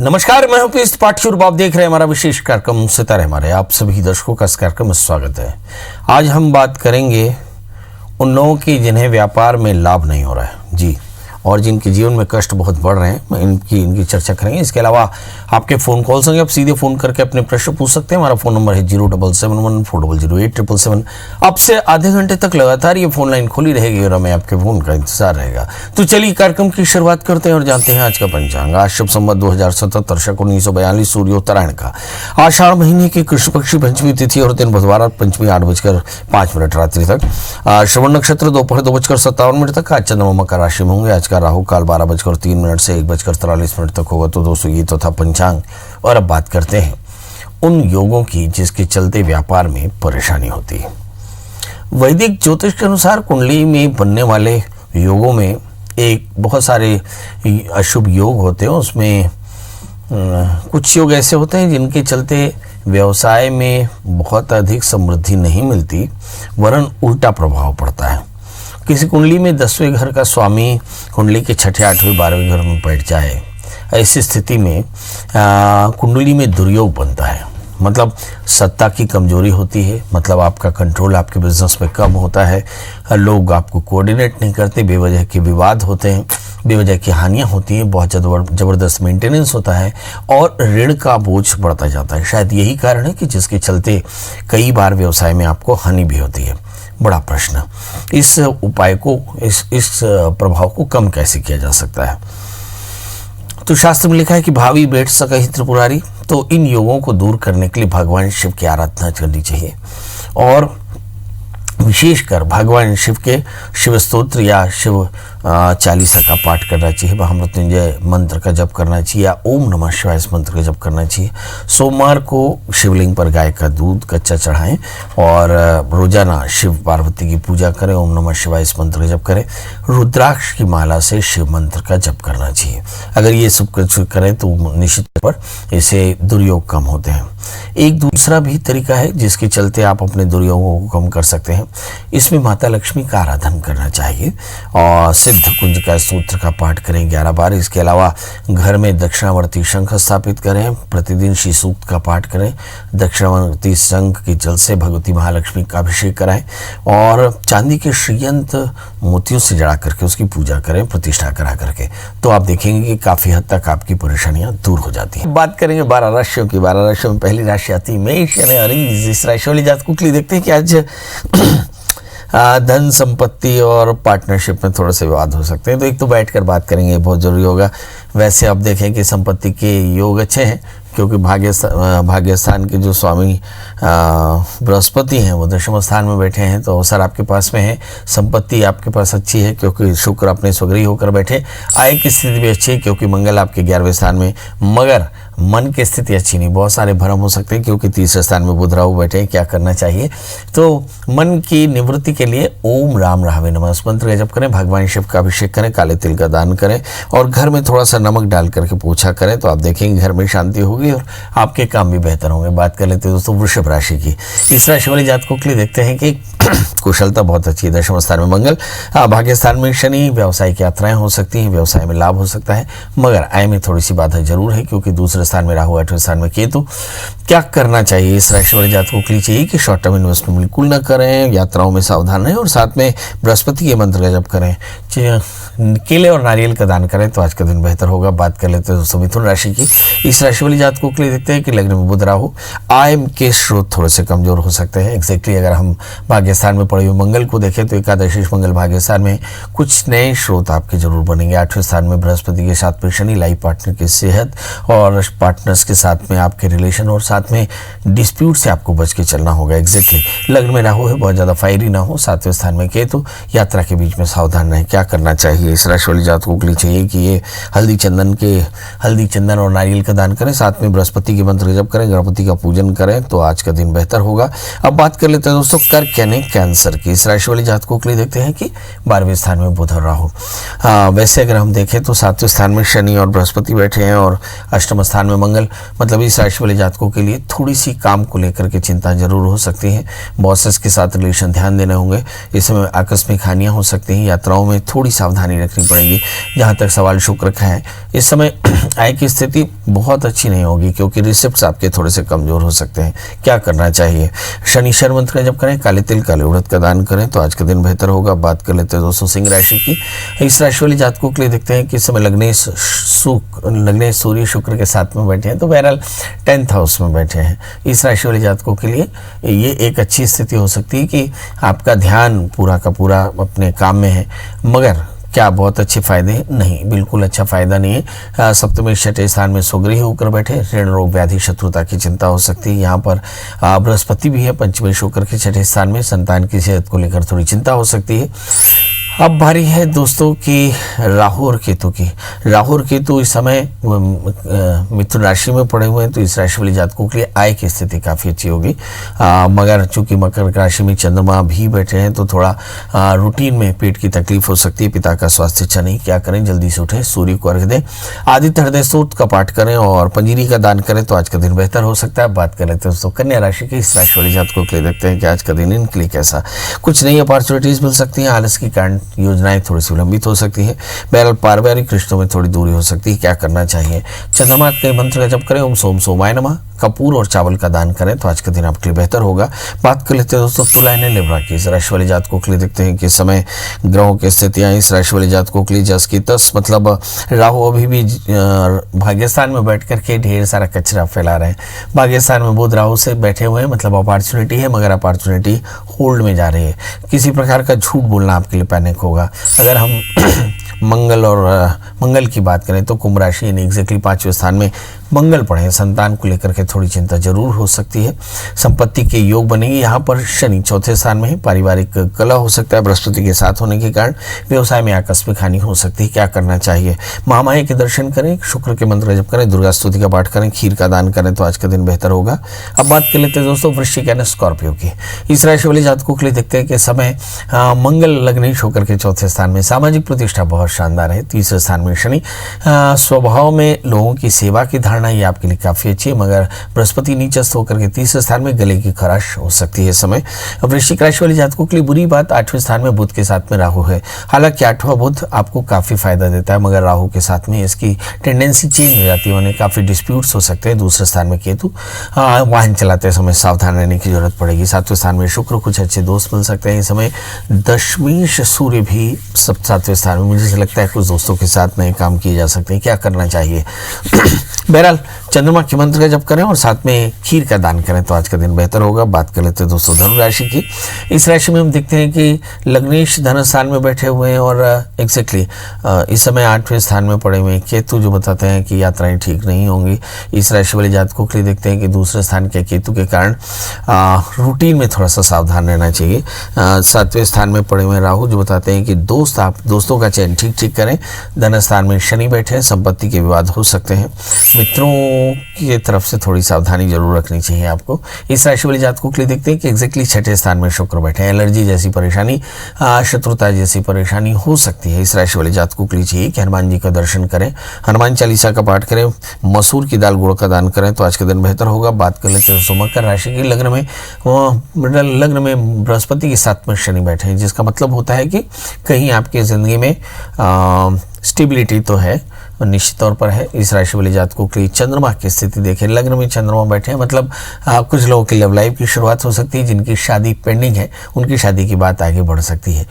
नमस्कार, मैं हूं पीयूष त्रिपाठी और आप देख रहे हैं हमारा विशेष कार्यक्रम सितारे हमारे। आप सभी दर्शकों का इस कार्यक्रम में स्वागत है। आज हम बात करेंगे उन लोगों की जिन्हें व्यापार में लाभ नहीं हो रहा है जी, और जिनके जीवन में कष्ट बहुत बढ़ रहे हैं, इनकी चर्चा करेंगे। इसके अलावा आपके फ़ोन कॉल्स होंगे, आप सीधे फ़ोन करके अपने प्रश्न पूछ सकते हैं। हमारा फ़ोन नंबर है 0771400877। अब से आधे घंटे तक लगातार ये फ़ोन लाइन खुली रहेगी और हमें आपके फ़ोन का इंतजार रहेगा। तो चलिए कार्यक्रम की शुरुआत करते हैं और जानते हैं आज का पंचांग। आज शुभ संवत 2077 शक 1942 सूर्योत्तरायण का आषाढ़ महीने की कृष्ण पक्षी पंचमी तिथि और दिन बुधवार पंचमी 8:05 रात्रि तक। श्रवण नक्षत्र दोपहर 2:57 तक। आज चंद्रमा मकर राशि में होंगे। आज का राहु काल 12:03 से 1:43 तक होगा। तो दोस्तों ये तो था पंचांग, और अब बात करते हैं उन योगों की जिसके चलते व्यापार में परेशानी होती है। वैदिक ज्योतिष के अनुसार कुंडली में बनने वाले योगों में एक बहुत सारे अशुभ योग होते हैं। उसमें कुछ योग ऐसे होते हैं जिनके चलते व्यवसाय में बहुत अधिक समृद्धि नहीं मिलती, वरन उल्टा प्रभाव पड़ता है। किसी कुंडली में 10वें घर का स्वामी कुंडली के 6ठे 8वें 12वें घर में बैठ जाए, ऐसी स्थिति में कुंडली में दुर्योग बनता है। मतलब सत्ता की कमजोरी होती है, मतलब आपका कंट्रोल आपके बिजनेस में कम होता है, लोग आपको कोऑर्डिनेट नहीं करते, बेवजह के विवाद होते हैं, बेवजह की हानियां होती हैं, बहुत ज़बरदस्त मेंटेनेंस होता है और ऋण का बोझ बढ़ता जाता है। शायद यही कारण है कि जिसके चलते कई बार व्यवसाय में आपको हानि भी होती है। बड़ा प्रश्न, इस उपाय को, इस प्रभाव को कम कैसे किया जा सकता है? तो शास्त्र में लिखा है कि भावी बैठ सकहि त्रिपुरारी। तो इन योगों को दूर करने के लिए भगवान शिव की आराधना करनी चाहिए, और विशेषकर भगवान शिव के शिव स्तोत्र या शिव चालीसा का पाठ करना चाहिए, महामृत्युंजय मंत्र का जप करना चाहिए, या ओम नमः शिवाय इस मंत्र का जप करना चाहिए। सोमवार को शिवलिंग पर गाय का दूध कच्चा चढ़ाएं और रोजाना शिव पार्वती की पूजा करें, ओम नमः शिवाय इस मंत्र का जप करें। रुद्राक्ष की माला से शिव मंत्र का जप करना चाहिए। अगर ये सब कुछ करें तो निश्चित तौर पर इससे दुर्योग कम होते हैं। एक दूसरा भी तरीका है जिसके चलते आप अपने दुर्योगों को कम कर सकते हैं। इसमें माता लक्ष्मी का आराधन करना चाहिए और सिद्ध कुंज का सूत्र का पाठ करें 11 बार। इसके अलावा घर में दक्षिणावर्ती शंख स्थापित करें, प्रतिदिन श्री सूक्त का पाठ करें, दक्षिणावर्ती शंख के जल से भगवती महालक्ष्मी का अभिषेक कराएं और चांदी के श्रीयंत मोतियों से जड़ा करके उसकी पूजा करें, प्रतिष्ठा करा करके। तो आप देखेंगे कि काफी हद तक आपकी परेशानियां दूर हो जाती हैं। बात करेंगे 12 राशियों की। 12 राशियों में पहली राशि आती है मेष यानी अरीज। इस राशि वाली जातकों के लिए देखते हैं कि आज धन संपत्ति और पार्टनरशिप में थोड़े से विवाद हो सकते हैं। तो एक तो बैठकर बात करेंगे, बहुत जरूरी होगा। वैसे आप देखें कि संपत्ति के योग अच्छे हैं, क्योंकि भाग्यस्थान के जो स्वामी बृहस्पति हैं वो दशम स्थान में बैठे हैं, तो अवसर आपके पास में है। संपत्ति आपके पास अच्छी है क्योंकि शुक्र अपने स्वगृही होकर बैठे। आय की स्थिति भी अच्छी है क्योंकि मंगल आपके 11वें स्थान में। मगर मन की स्थिति अच्छी नहीं, बहुत सारे भ्रम हो सकते हैं क्योंकि 3रे स्थान में बुध राहु बैठे हैं। क्या करना चाहिए? तो मन की निवृत्ति के लिए ओम राम राहवे नमः इस मंत्र का जप करें, भगवान शिव का अभिषेक करें, काले तिल का दान करें और घर में थोड़ा सा नमक डाल करके पूजा करें, तो आप देखेंगे घर में शांति होगी और आपके काम भी बेहतर होंगे। बात कर लेते हैं दोस्तों वृषभ राशि की। इस राशि वाली जातकों के लिए देखते हैं कि कुशलता बहुत अच्छी है। दशम स्थान में मंगल, भाग्य स्थान में शनि, व्यावसायिक यात्राएं हो सकती हैं, व्यवसाय में लाभ हो सकता है, मगर आय में थोड़ी सी बाधा जरूर है क्योंकि दूसरे स्थान में राहु, 8वें स्थान में केतु। क्या करना चाहिए? इस राशि वाले जातकों के लिए चाहिए कि शॉर्ट टर्म इन्वेस्टमेंट बिल्कुल न करें, यात्राओं में सावधान रहें और साथ में बृहस्पति के मंत्र का जप करें, केले और नारियल का दान करें, तो आज का दिन बेहतर होगा। बात कर लेते हैं दोस्तों मिथुन राशि की। इस राशि वाली जातकों के लिए देखते हैं कि लग्न में बुध राहु, आय के स्रोत थोड़े से कमजोर हो सकते हैं। एग्जैक्टली अगर हम भाग्यस्थान में पड़े हुए मंगल को देखें तो एकादशी मंगल भाग्यस्थान में, कुछ नए स्रोत आपके जरूर बनेंगे। 8वें स्थान में बृहस्पति के साथ में शनि, लाइफ पार्टनर की सेहत और पार्टनर्स के साथ में आपके रिलेशन और साथ में डिस्प्यूट से आपको बच के चलना होगा। एग्जैक्टली लग्न में राहु है, बहुत ज़्यादा फायरी ना हो। 7वें स्थान में केतु, यात्रा के बीच में सावधान रहें। क्या करना चाहिए? इस राशि वाली जातकों के लिए चाहिए कि ये हल्दी चंदन और नारियल का दान करें, साथ में बृहस्पति के मंत्र जप करें, गणपति का पूजन करें, तो आज का दिन बेहतर होगा। अब बात कर लेते हैं दोस्तों कर्क यानी कैंसर की। इस राशि वाली जातकों के लिए देखते हैं कि 12वें स्थान में बुध और राहु। वैसे अगर हम देखें तो 7वें स्थान में शनि और बृहस्पति बैठे हैं और अष्टम स्थान में मंगल। मतलब इस राशि वाले जातकों के लिए थोड़ी सी काम को लेकर के चिंता जरूर हो सकती है। बॉसेस के साथ रिलेशन ध्यान देने होंगे। इस समय आकस्मिक हानियां हो सकती हैं। यात्राओं में थोड़ी सावधानी रखनी पड़ेगी। जहां तक सवाल शुक्र का है इस समय आय की स्थिति बहुत अच्छी नहीं होगी, क्योंकि रिसिप्ट्स आपके थोड़े से कमजोर हो सकते हैं। क्या करना चाहिए? शनिश्चर मंत्र का जप करें, काले तिल काले उड़द का दान करें तो आज का दिन बेहतर होगा। बात कर लेते हैं दोस्तों सिंह राशि की। इस राशि वाले जातकों के लिए देखते हैं कि इस समय लग्नेश सूर्य शुक्र के साथ में बैठे हैं, तो बहरहाल 10th हाउस में बैठे हैं। इस राशि वाले जातकों के लिए ये एक अच्छी स्थिति हो सकती है कि आपका ध्यान पूरा का पूरा अपने काम में है, मगर क्या बहुत अच्छे फायदे नहीं, बिल्कुल अच्छा फायदा नहीं है। सप्तमी छठे स्थान में सुग्रीव होकर बैठे, ऋण रोग व्याधि शत्रुता की चिंता हो सकती है। यहाँ पर बृहस्पति भी है पंचमी होकर के छठे स्थान में, संतान की सेहत को लेकर थोड़ी चिंता हो सकती है। अब बारी है दोस्तों की राहु और केतु की। राहु और केतु इस समय मिथुन राशि में पड़े हुए हैं, तो इस राशि वाले जातकों के लिए आय की स्थिति काफ़ी अच्छी होगी। मगर चूंकि मकर राशि में चंद्रमा भी बैठे हैं, तो थोड़ा रूटीन में पेट की तकलीफ हो सकती है। पिता का स्वास्थ्य अच्छा नहीं, क्या करें? जल्दी से उठें, सूर्य को अर्घ्य दें, आदित्य हृदय स्तोत्र का पाठ करें और पंजीरी का दान करें तो आज का दिन बेहतर हो सकता है। बात कर लेते हैं दोस्तों कन्या राशि की। इस राशि वाले जातकों के लिए देखते हैं कि आज का दिन इनके लिए कैसा। कुछ नई अपॉर्चुनिटीज मिल सकती हैं, आलस के कारण योजनाएं थोड़ी सी विलंबित हो सकती है। बहरहाल पारिवारिक रिश्तों में थोड़ी दूरी हो सकती है। क्या करना चाहिए? चंद्रमा के मंत्र का जप करें, ओम सोम सोमाय नमः, कपूर और चावल का दान करें तो आज का दिन आपके लिए बेहतर होगा। बात कर लेते हैं दोस्तों तुला यानी लिब्रा की। इस राशि वाले जातकों के लिए देखते हैं कि समय ग्रहों की स्थितियां इस राशि वाले जातकों के लिए जस की तस, मतलब राहु अभी भी भाग्यस्थान में बैठ करके ढेर सारा कचरा फैला रहे हैं। भाग्यस्थान में बुध राहु से बैठे हुए हैं, मतलब अपॉर्चुनिटी है, मगर अपॉर्चुनिटी होल्ड में जा रही है। किसी प्रकार का झूठ बोलना आपके लिए पैनिक होगा। अगर हम मंगल की बात करें तो कुंभ राशि यानी एग्जैक्टली 5वें स्थान में मंगल पड़े, संतान को लेकर के थोड़ी चिंता जरूर हो सकती है। संपत्ति के योग बनेंगे। यहाँ पर शनि चौथे स्थान में है, पारिवारिक कलह हो सकता है। बृहस्पति के साथ होने के कारण व्यवसाय में आकस्मिक हानि हो सकती है। क्या करना चाहिए? महामाया के दर्शन करें, शुक्र के मंत्र जप करें, दुर्गा स्तुति का पाठ करें, खीर का दान करें तो आज का दिन बेहतर होगा। अब बात कर लेते हैं दोस्तों वृश्चिक यानी स्कॉर्पियो की। इस राशि वाले जातकों के लिए देखते हैं कि समय मंगल लग्नेश होकर के चौथे स्थान में, सामाजिक प्रतिष्ठा बहुत शानदार है। तीसरे स्थान में शनि, स्वभाव में लोगों की सेवा की धारणा ये आपके लिए काफी अच्छी है, मगर बृहस्पति नीचस्थ होकर के तीसरे स्थान में गले की खराश हो सकती है। समय वृश्चिक राशि वाले जातकों के लिए बुरी बात 8वें स्थान में बुध के साथ में राहु है। हालांकि 8वां बुध आपको काफी फायदा देता है, मगर राहु के साथ में इसकी टेंडेंसी चेंज हो जाती है, उन्हें काफी डिस्प्यूट्स हो सकते हैं। दूसरे स्थान में केतु, वाहन चलाते समय सावधान रहने की जरूरत पड़ेगी। 7वें स्थान में शुक्र, कुछ अच्छे दोस्त मिल सकते हैं। इस समय दशमेश सूर्य भी 7वें स्थान में, मुझे लगता है कुछ दोस्तों के साथ नए काम किए जा सकते हैं। क्या करना चाहिए? बहरहाल चंद्रमा के मंत्र का जप करें और साथ में खीर का दान करें तो आज का दिन बेहतर होगा। बात कर लेते हैं दोस्तों धनु राशि की। इस राशि में हम देखते हैं कि लग्नेश धन स्थान में बैठे हुए हैं और एग्जैक्टली इस समय 8वें स्थान में पड़े हुए हैं। केतु जो बताते हैं कि यात्राएं ठीक नहीं होंगी। इस राशि वाले जातकों के लिए देखते हैं कि दूसरे स्थान के केतु के कारण रूटीन में थोड़ा सा सावधान रहना चाहिए। 7वें स्थान में पड़े हुए राहु जो बताते हैं कि दोस्तों का चयन ठीक करें। धन स्थान में शनि बैठे हैं, संपत्ति के विवाद हो सकते हैं। मित्रों की तरफ से थोड़ी सावधानी जरूर रखनी चाहिए आपको। इस राशि वाले जातकों के लिए देखते हैं कि एग्जैक्टली 6ठे स्थान में शुक्र बैठे हैं। एलर्जी जैसी परेशानी, शत्रुता जैसी परेशानी हो सकती है। इस राशि वाले जातकों के लिए चाहिए कि हनुमान जी का दर्शन करें, हनुमान चालीसा का पाठ करें, मसूर की दाल गुड़ का दान करें तो आज के दिन बेहतर होगा। बात कर लेते हैं मकर राशि की। लग्न में बृहस्पति के साथ में शनि बैठे हैं, जिसका मतलब होता है कि कहीं आपकी जिंदगी में स्टेबिलिटी तो है, निश्चित तौर पर है। इस राशि वाले जातकों के लिए चंद्रमा की स्थिति देखें, लग्न में चंद्रमा बैठे हैं, मतलब कुछ लोगों की लव लाइफ की शुरुआत हो सकती है। जिनकी शादी पेंडिंग है उनकी शादी की बात आगे बढ़ सकती है।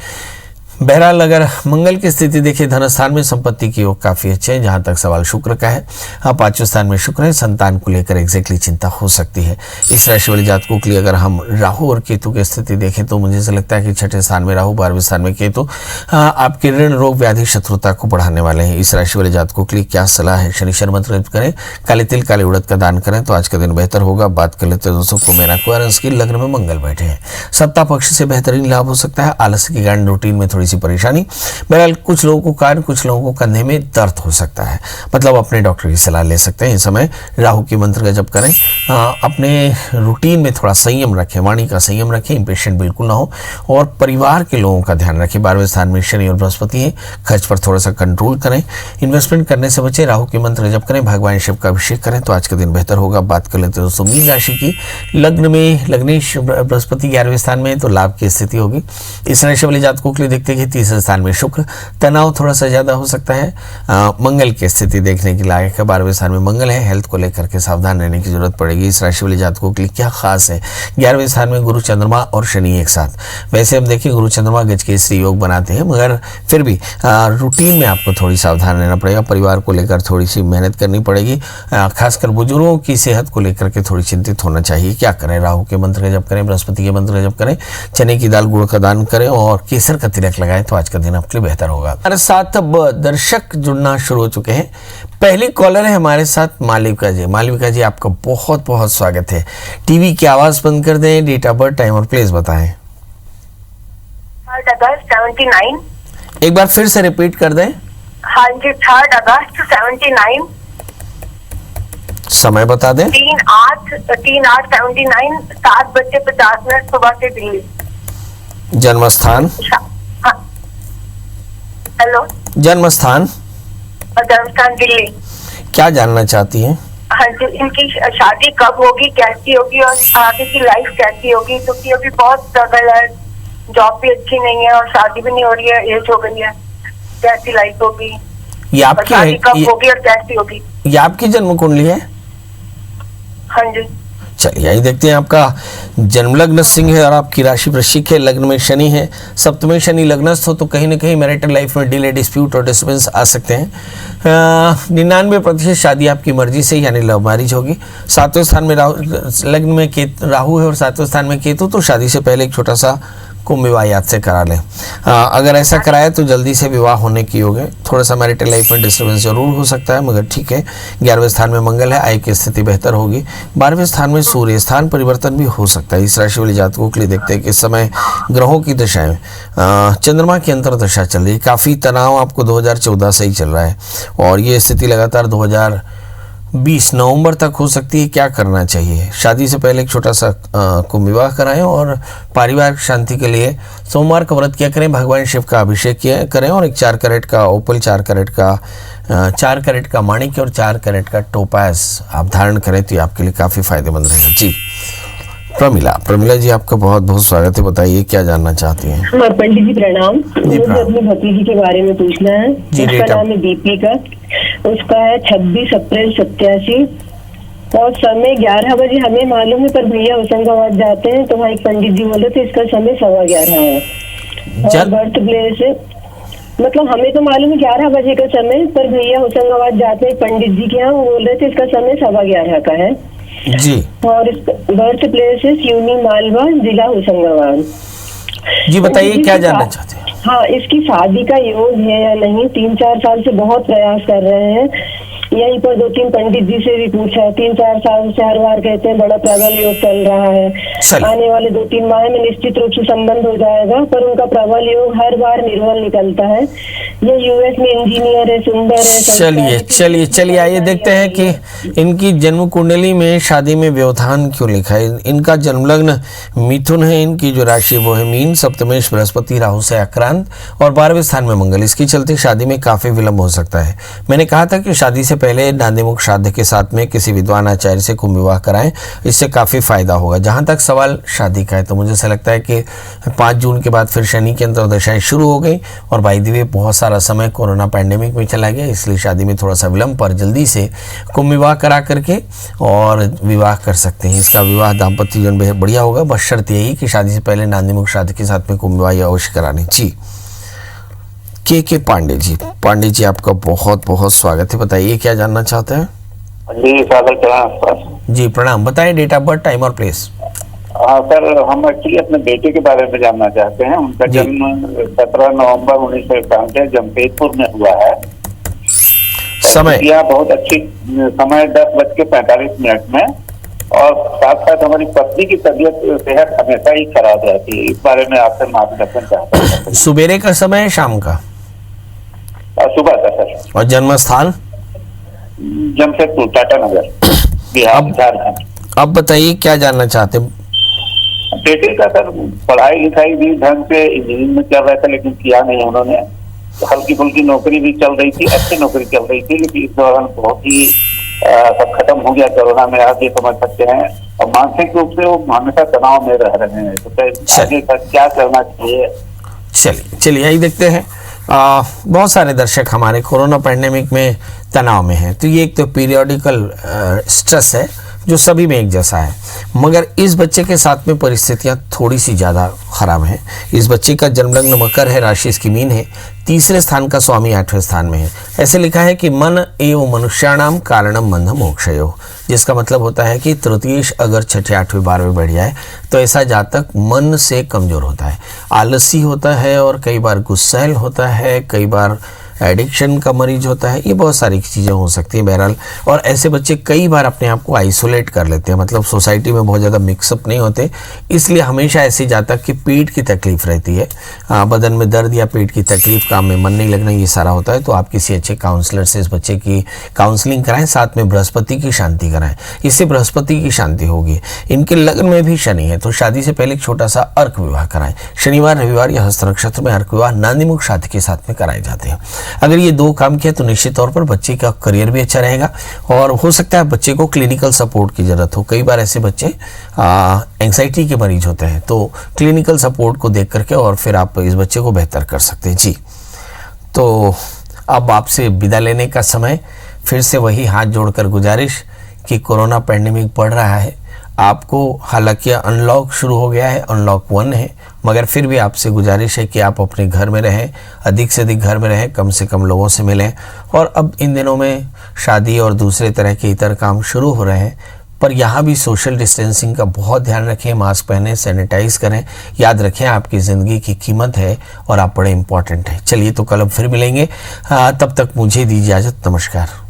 बहरहाल अगर मंगल की स्थिति देखिए, धन स्थान में संपत्ति की योग काफी अच्छे हैं। जहां तक सवाल शुक्र का है, 5वें स्थान में शुक्र है, संतान को लेकर एग्जैक्टली चिंता हो सकती है। इस राशि वाले जातकों के लिए अगर हम राहु और केतु की स्थिति देखें तो मुझे ऐसा लगता है कि 6ठे स्थान में राहु, 12वें स्थान में केतु आपके ऋण रोग व्याधि शत्रुता को बढ़ाने वाले हैं। इस राशि वाले जातकों के लिए क्या सलाह है? शनिश्चर मंत्र करें, काले तिल काले उड़द का दान करें तो आज का दिन बेहतर होगा। बात कर लेते हैं दोस्तों कुंभ क्वारंस की। लग्न में मंगल बैठे हैं, सत्ता पक्ष से बेहतरीन लाभ हो सकता है। आलस्य के कारण रूटीन में थोड़ी सी परेशानी। बहरहाल कुछ लोगों को कान, कुछ लोगों को कंधे में दर्द हो सकता है, मतलब अपने डॉक्टर की सलाह ले सकते हैं। इस समय राहु के मंत्र का जप करें, अपने रूटीन में थोड़ा संयम रखें, वाणी का संयम रखें, इंपेशेंट बिल्कुल ना हो और परिवार के लोगों का ध्यान रखें। 12वें स्थान में शनि और बृहस्पति है, खर्च पर थोड़ा सा कंट्रोल करें, इन्वेस्टमेंट करने से बचें। राहु के मंत्र का जप करें, भगवान शिव का अभिषेक करें तो आज का दिन बेहतर होगा। बात कर लेते हैं दोस्तों मीन राशि की। लग्न में लग्नेश बृहस्पति 11वें स्थान में तो लाभ की स्थिति होगी। इस राशि वाले जातकों के लिए देखते हैं पड़ेगी। तीसरे स्थान में शुक्र, तनाव थोड़ा सा ज्यादा हो सकता है। मंगल की स्थिति देखने की लायक है। 12वें स्थान में मंगल है, हेल्थ को लेकर के सावधान रहने की जरूरत पड़ेगी। इस राशि वाले जातकों के लिए क्या खास है? 11वें स्थान में गुरु, चंद्रमा और शनि एक साथ। वैसे हम देखिए गुरु चंद्रमा गजकेसरी योग बनाते हैं, मगर फिर भी रूटीन में आपको थोड़ी सावधान रहना पड़ेगा। परिवार को लेकर थोड़ी सी मेहनत करनी पड़ेगी। खासकर बुजुर्गों की सेहत को लेकर के थोड़ी चिंतित होना चाहिए। क्या करें? राहु के मंत्र का जप करें, बृहस्पति के मंत्र का जप करें, चने की दाल गुड़ का दान करें और केसर का तिलक लगाएं तो आज का दिन आपके लिए बेहतर होगा। हमारे साथ अब दर्शक जुड़ना शुरू हो चुके हैं। पहली कॉलर है हमारे साथ मालविका जी। मालविका जी, आपका बहुत बहुत स्वागत है। टीवी की आवाज बंद कर दें, डेट ऑफ बर्थ, टाइम और प्लेस बताएं। 3 अगस्त 79। एक बार फिर से रिपीट कर दें। हाँ जी, 3 अगस्त 79। समय बता दें। 3/8/79, 7:50 सुबह से दिल्ली। जन्म स्थान? हाँ। हेलो। जन्म स्थान? जन्मस्थान दिल्ली। क्या जानना चाहती हैं? हाँ जी, इनकी शादी कब होगी, कैसी होगी और आगे की लाइफ कैसी होगी, क्योंकि अभी बहुत स्ट्रगल है, जॉब भी अच्छी नहीं है और शादी भी नहीं हो रही है, एज हो गई है। कैसी लाइफ होगी, ये आपकी शादी कब होगी और कैसी होगी? ये आपकी जन्म कुंडली है? हाँ जी। चलिए यही देखते हैं। आपका जन्म लग्न सिंह है और आपकी राशि वृश्चिक है, लग्न में शनि है। सप्तम में शनि लग्नस्थ हो तो कहीं ना कहीं मैरिटल लाइफ में डिले, डिस्प्यूट और डिस्टर्बेंस आ सकते हैं। 99% शादी आपकी मर्जी से यानी लव मैरिज होगी। 7वें स्थान में लग्न में राहु है और 7वें स्थान में केतु, तो शादी से पहले एक छोटा सा कुंभ विवाह याद से करा लें। अगर ऐसा कराए तो जल्दी से विवाह होने की योग है। थोड़ा सा मैरिटल लाइफ में डिस्टर्बेंस जरूर हो सकता है, मगर ठीक है। 11वें स्थान में मंगल है, आय की स्थिति बेहतर होगी। 12वें स्थान में सूर्य, स्थान परिवर्तन भी हो सकता है। इस राशि वाले जातकों के लिए देखते हैं कि इस समय ग्रहों की दशाएं, चंद्रमा की अंतर दशा चल रही है। काफ़ी तनाव आपको 2014 से ही चल रहा है और ये स्थिति लगातार 2020 नवंबर तक हो सकती है। क्या करना चाहिए? शादी से पहले एक छोटा सा कुंभ विवाह कराएं और पारिवारिक शांति के लिए सोमवार का व्रत किया करें, भगवान शिव का अभिषेक किया करें और एक 4 कैरेट का ओपल, 4 कैरेट का माणिक्य और 4 कैरेट का टोपाज आप धारण करें तो ये आपके लिए काफ़ी फायदेमंद रहेगा। जी प्रमिला जी, आपका बहुत बहुत स्वागत है। बताइए क्या जानना चाहती हैं? पंडित जी प्रणाम। मुझे अपनी भतीजी के बारे में पूछना है। उसका नाम है दीपिका। उसका है 26 अप्रैल 87 और समय 11 बजे हमें मालूम है, पर भैया होशंगाबाद जाते हैं तो वहाँ एक पंडित जी बोल रहे थे इसका समय 11:15 है। और बर्थ प्लेस मतलब हमें तो मालूम है 11 बजे का समय, पर भैया होशंगाबाद जाते हैं पंडित जी के यहाँ, वो बोल रहे थे इसका समय 11:15 का है जी। और इसका बर्थ प्लेस है सिवनी मालवा, जिला होशंगाबाद। जी बताइए क्या जानना चाहते हैं? हाँ, इसकी शादी का योग है या नहीं? 3-4 साल से बहुत प्रयास कर रहे हैं। यहीं पर 2-3 पंडित जी से भी पूछा, 3-4 साल से हर बार कहते हैं बड़ा प्रबल योग चल रहा है, आने वाले 2-3 माह में निश्चित रूप से संबंध हो जाएगा, पर उनका प्रबल योग हर बार निर्बल निकलता है। ये यूएस में इंजीनियर है, सुंदर है। चलिए आइए देखते हैं कि इनकी जन्म कुंडली में शादी में व्यवधान क्यों लिखा है। इनका जन्म लग्न मिथुन है, इनकी जो राशि वो है मीन, सप्तमेश बृहस्पति राहु से आक्रांत और 12वें स्थान में मंगल। इसके चलते शादी में काफी विलंब हो सकता है। मैंने कहा था कि शादी से पहले नांदीमुख श्राद्ध के साथ में किसी विद्वान आचार्य से कुंभ विवाह कराएं, इससे काफी फायदा होगा। जहां तक सवाल शादी का है तो मुझे ऐसा लगता है कि 5 जून के बाद फिर शनि की अंतर्दशाएं शुरू हो गई और बाय द वे बहुत सारा समय कोरोना पैंडेमिक में चला गया, इसलिए शादी में थोड़ा सा विलंब, पर जल्दी से कुंभ विवाह करा करके और विवाह कर सकते हैं। इसका विवाह दाम्पत्य जीवन बेहद बढ़िया होगा, बस शर्त यही कि शादी से पहले नांदीमुख श्राद्ध के साथ में कुंभ विवाह अवश्य करानी। जी के पांडे जी आपका बहुत बहुत स्वागत है। बताइए क्या जानना चाहते हैं? जी प्रणाम। बताइए डेट ऑफ बर्थ, टाइम और प्लेस। सर, हम एक्चुअली अपने बेटे के बारे में जानना चाहते हैं। उनका जन्म 17 नवंबर 1991 जमशेदपुर में हुआ है। समय बहुत अच्छी समय 10:45 में और साथ साथ हमारी पत्नी की तबीयत सेहत हमेशा ही खराब रहती है। इस बारे में आपसे मार्गदर्शन चाहते हैं। सुबेरे का समय है, शाम का? सुबह का सर। और जन्म स्थान? जमशेदपुर, टाटा नगर, बिहार, झारखंड। अब बताइए क्या जानना चाहते हैं? बेटे का सर पढ़ाई लिखाई भी ढंग से इंजीनियरिंग में चल रहा था, लेकिन किया नहीं उन्होंने। हल्की फुल्की नौकरी भी चल रही थी, अच्छी नौकरी चल रही थी, लेकिन इस दौरान बहुत ही सब खत्म हो गया कोरोना में, आप ये समझ सकते हैं। और मानसिक रूप से वो हमेशा तनाव में रह रहे हैं। तो आगे का क्या करना चाहिए? चलिए यही देखते हैं। बहुत सारे दर्शक हमारे कोरोना पैंडेमिक में तनाव में हैं, तो ये एक तो पीरियोडिकल स्ट्रेस है जो सभी में एक जैसा है, मगर इस बच्चे के साथ में परिस्थितियां थोड़ी सी ज़्यादा खराब हैं। इस बच्चे का जन्म लग्न मकर है, राशि इसकी मीन है, तीसरे स्थान का स्वामी 8वें स्थान में है। ऐसे लिखा है कि मन एवं मनुष्याणाम कारणम बंध मोक्षयो, जिसका मतलब होता है कि तृतीयेश अगर 6ठे 8वें 12वें बढ़ जाए तो ऐसा जातक मन से कमज़ोर होता है, आलसी होता है और कई बार गुस्सैल होता है, कई बार एडिक्शन का मरीज होता है, ये बहुत सारी चीज़ें हो सकती हैं बहरहाल। और ऐसे बच्चे कई बार अपने आप को आइसोलेट कर लेते हैं, मतलब सोसाइटी में बहुत ज़्यादा मिक्सअप नहीं होते, इसलिए हमेशा ऐसे जातक की पेट की तकलीफ रहती है, बदन में दर्द या पेट की तकलीफ, काम में मन नहीं लगना, ये सारा होता है। तो आप किसी अच्छे काउंसलर से इस बच्चे की काउंसलिंग कराएं, साथ में बृहस्पति की शांति कराएं, इससे बृहस्पति की शांति होगी। इनके लग्न में भी शनि है, तो शादी से पहले एक छोटा सा अर्क विवाह कराएं। शनिवार रविवार या हस्त नक्षत्र में अर्क विवाह नांदीमुख शादी के साथ में कराए जाते हैं। अगर ये 2 काम किया तो निश्चित तौर पर बच्चे का करियर भी अच्छा रहेगा, और हो सकता है बच्चे को क्लिनिकल सपोर्ट की ज़रूरत हो। कई बार ऐसे बच्चे एंग्जाइटी के मरीज होते हैं, तो क्लिनिकल सपोर्ट को देख करके और फिर आप इस बच्चे को बेहतर कर सकते हैं। जी, तो अब आपसे विदा लेने का समय, फिर से वही हाथ जोड़कर गुजारिश कि कोरोना पैंडेमिक बढ़ रहा है, आपको हालांकि अनलॉक शुरू हो गया है, अनलॉक 1 है, मगर फिर भी आपसे गुजारिश है कि आप अपने घर में रहें, अधिक से अधिक घर में रहें, कम से कम लोगों से मिलें। और अब इन दिनों में शादी और दूसरे तरह के इतर काम शुरू हो रहे हैं, पर यहाँ भी सोशल डिस्टेंसिंग का बहुत ध्यान रखें, मास्क पहनें, सैनिटाइज करें। याद रखें आपकी ज़िंदगी की कीमत है और आप बड़े इंपॉर्टेंट हैं। चलिए, तो कल अब फिर मिलेंगे, तब तक मुझे दीजिए इजाज़त। नमस्कार।